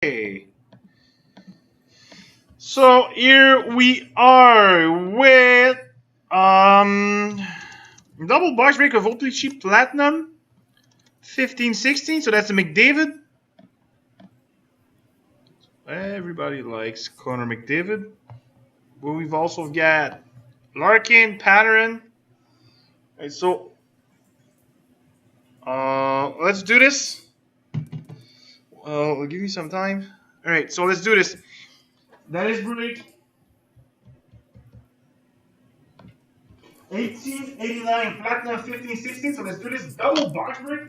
Okay. So here we are with um double box break of Ultimate Cheap Platinum 15-16. So that's the McDavid. Everybody likes Connor McDavid. But we've also got Larkin, Patterson. Right, so let's do this. Give me some time. All right, so let's do this. That is break 1889 Platinum 15-16. So let's do this double box break.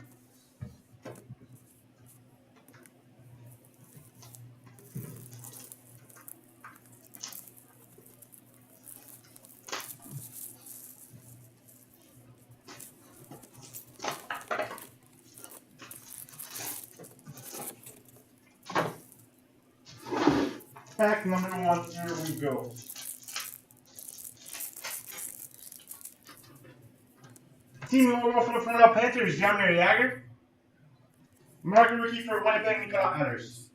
Pack number one, here we go. Team logo for the Florida Panthers, Jaromir Jagr. Market rookie for Winnipeg, Nicolas Anders.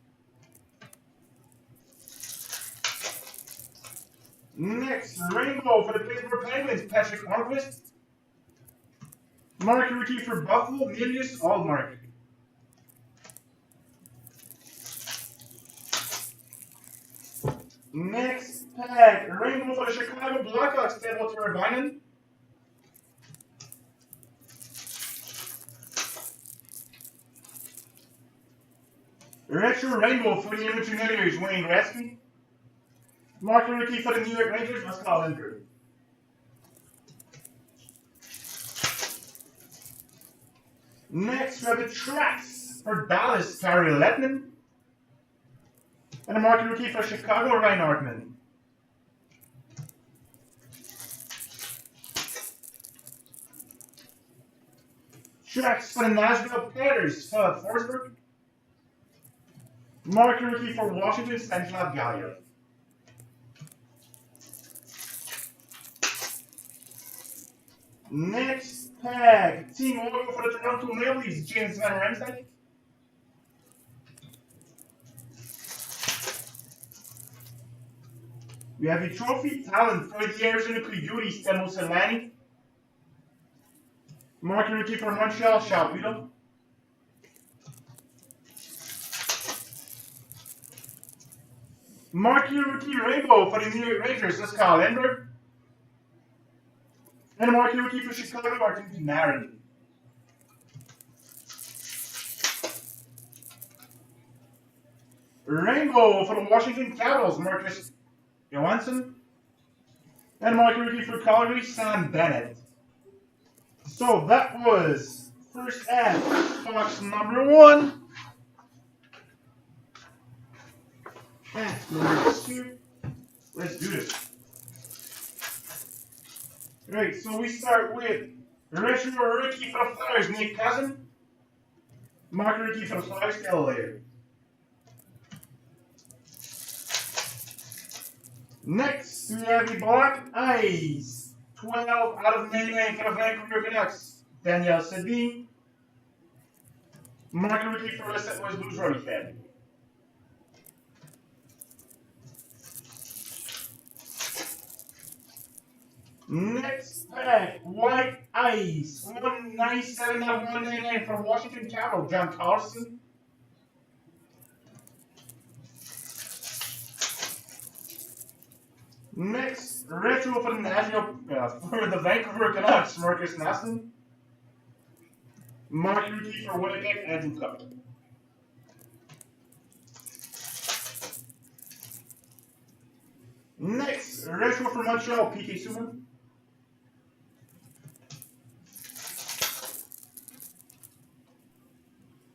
Next, rainbow for the Pittsburgh Penguins, Patrick Hornqvist. Market rookie for Buffalo, Milius Allmark. Next pack, rainbow for the Chicago Blackhawks, Teuvo Teravainen. Retro rainbow for the Edmonton Oilers, Wayne Gretzky. Market rookie for the New York Rangers, Pascal Lindgren. Next, we have the tracks for Dallas, Kari Lettman. And a market rookie for Chicago, Ryan Hartman. Tracks for the Nashville Predators, Philip Forsberg. Market rookie for Washington, Stanislav Gallia. Next pack, team logo for the Toronto Maple Leafs, James Van Riemsdyk. We have a trophy talent for the Arizona Coyotes, Teemu Selanne. Market rookie for Montreal, Charles Hudon. Market rookie rainbow for the New York Rangers, that's Kyle Lindbergh. And a market rookie for Chicago, Martin Panarin. Rainbow for the Washington Capitals, Marcus Johansson. And a market rookie for Calgary, Sam Bennett. So that was first ad, box number one. And number two. Let's do this. Alright, so we start with retro rookie for the Flyers, Nick Cousin. Market rookie for the Flyers, Taylor Later. Next, we have the Black Eyes, 12 out of 99 for the Vancouver Canucks, Daniel Sedin. Market rookie for the St. Louis Blues, Roddy Fed. Next pack, White Ice, 197 out of 199 for Washington Capitals, John Carlson. Next, retro for the Vancouver Canucks, Marcus Naslund. Market rookie for Winnipeg, Andrew Cup. Next, retro for Montreal, PK Subban.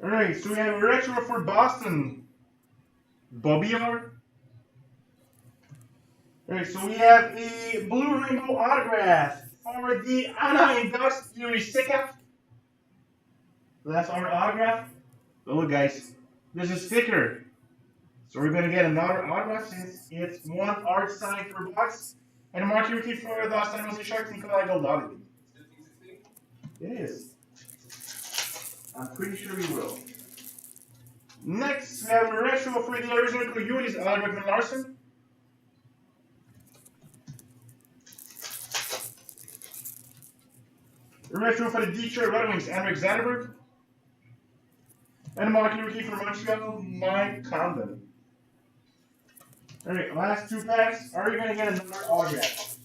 Alright, so we have a retro for Boston, Bobby R. Alright, so we have a blue rainbow autograph for the Anaheim Ducks, Yuri Sika. That's our autograph. But look, guys, there's a sticker. So we're going to get another autograph since it's one art sign per box. And a marquee rookie for the San Jose Sharks, Nikolai Goldobin. It is. I'm pretty sure we will. Next, we have a retro for the original Unis, Alec Larson. Retro for the Detroit Red Wings, Henrik Zetterberg. And a marquee rookie for Montreal, Mike Condon. Alright, last 2 packs. Are you going to get another autograph?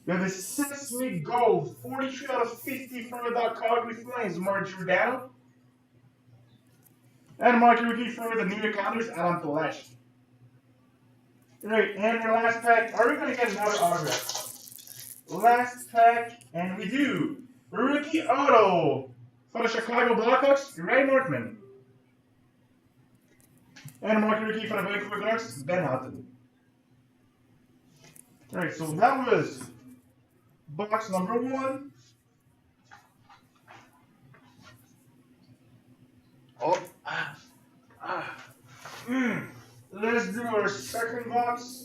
We have a Sesame Gold, 43 out of 50 for the Calgary Flames, Mark Giordano. And a marquee rookie for the New York Islanders, Adam Pelech. Alright, and our last pack. Are we going to get another autograph? Last pack, and we do. Rookie auto for the Chicago Blackhawks, Ray Northman. And a marquee rookie for the Vancouver Canucks, Ben Hutton. Alright, so that was box number 1. Let's do our second box.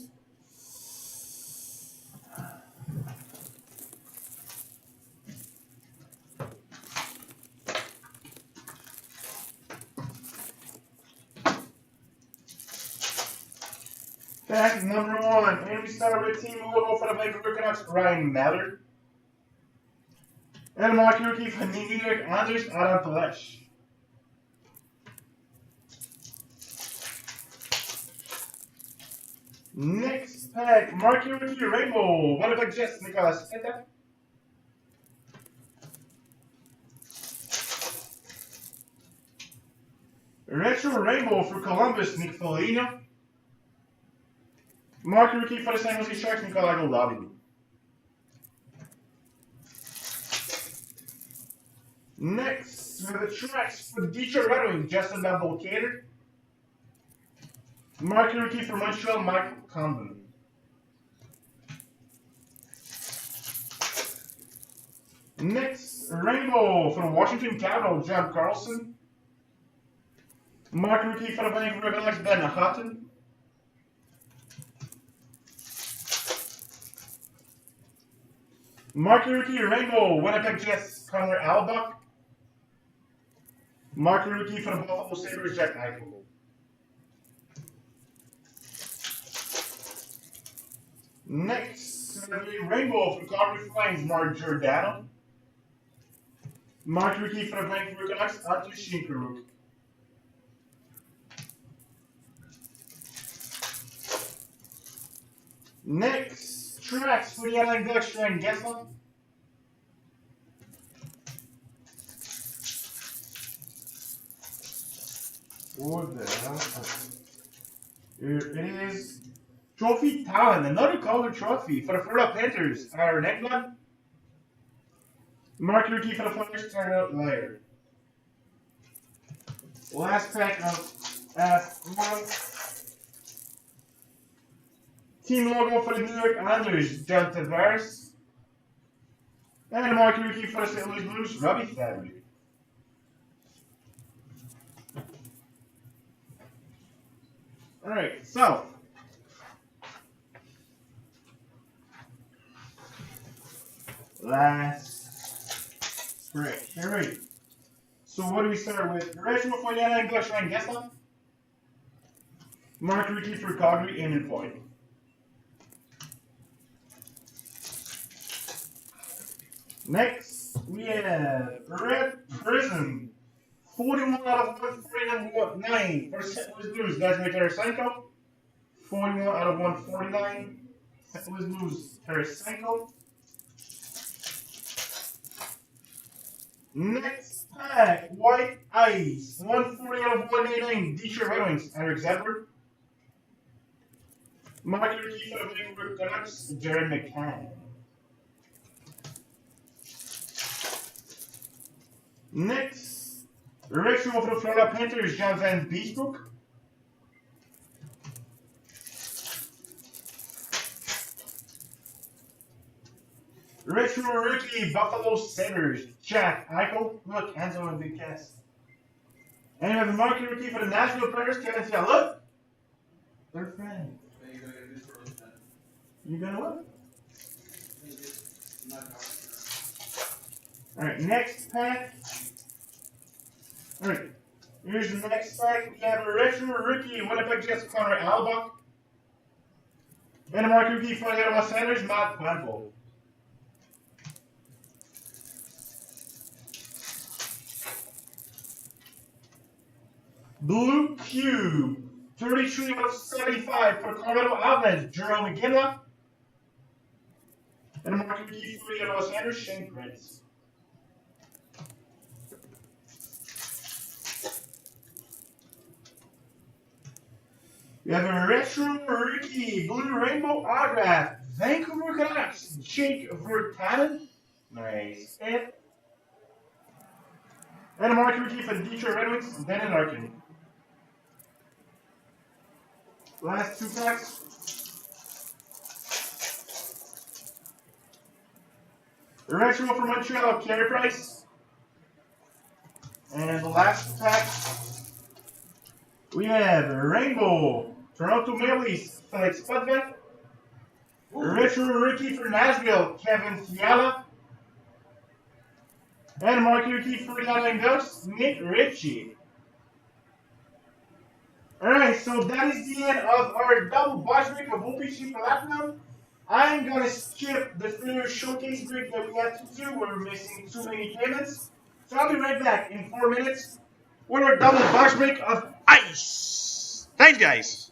Pack number 1, and we start with team logo for the Vancouver Canucks, Ryan Mallard. And a marquee rookie for the New York Islanders, Adam Pelech. Next pack, marquee rookie Rainbow, Winnipeg Jets, Nicolas Heta. Retro Rainbow for Columbus, Nick Foligno. Marquee rookie for the San Jose Sharks, Nikolai Goldobin. Next, we have the tracks for the Detroit Red Wings, Justin Babel-Cater. Marquee rookie for Montreal, Michael Condon. Next, Rainbow for the Washington Capitals, John Carlson. Marquee rookie for the Vancouver Canucks, Ben Hutton. Marquee rookie Rainbow, Winnipeg Jets, Connor Albuck. Marquee rookie for the Buffalo Sabres, Jack Eichel. Next, Rainbow for Calgary Flames, Mark Giordano. Marquee rookie for the Vancouver Canucks, Arthur Shinkaruk. Next, tracks for the Anaheim Ducks, Ryan Getzlaf. What the hell? Here it is. Trophy Talent, another colored trophy for the Florida Panthers, Aaron Ekblad. Marquee rookie for the Flyers, Tyler Lair. Last pack of F1. Team logo for the New York Islanders, John Tavares. And a marquee rookie for the St. Louis Blues, Robbie Fabry. Alright, so. Last break. Alright. So what do we start with? Retro for the Anaheim Ducks, Ryan Getzlaf. Marquee rookie for Calgary, Eamon Point. Next, we have Red Prism. 41 out of 149 for St. Louis Blues. That's Tarasenko. 41 out of 149. St. Louis Blues, Tarasenko. Next pack, White Ice. 140 out of 189. Detroit Red Wings, Henrik Zetterberg. Marquee rookie for the Vancouver Canucks, Jared McCann. Next, retro for the Florida Panthers, John Van Beesbrook. Retro rookie, Buffalo Sabres, Jack Eichel. Look, Enzo and Big Cast. And we have a marquee rookie for the Nashville Predators, Kevin Fiala. Look! They're friends. You gonna what? Alright, next pack. Alright, Here's the next pack. We have a retro rookie Winnipeg Jets Connor Alba. And a mark rookie for the Ottawa Senators, Matt Quantrill. Blue Cube, 33 out of 75 for Colorado Avalanche, Jerome McGinley. And a mark rookie for the Ottawa Senators, Shane Prince. We have a retro rookie, blue rainbow autograph, Vancouver Canucks, Jake Virtanen. Nice. And a mark rookie for the Detroit Red Wings, Denan Larkin. Last two packs. A retro for Montreal, Carey Price. And the last pack, we have a rainbow Toronto Maple Leafs, Felix Potvin. Retro rookie for Nashville, Kevin Fiala. And a marquee rookie for the Anaheim Ducks, Nick Ritchie. Alright, so that is the end of our double box break of OPC Platinum. I'm going to skip the filler showcase break that we had to do. We're missing too many payments. So I'll be right back in 4 minutes with our double box break of ice. Thanks, guys.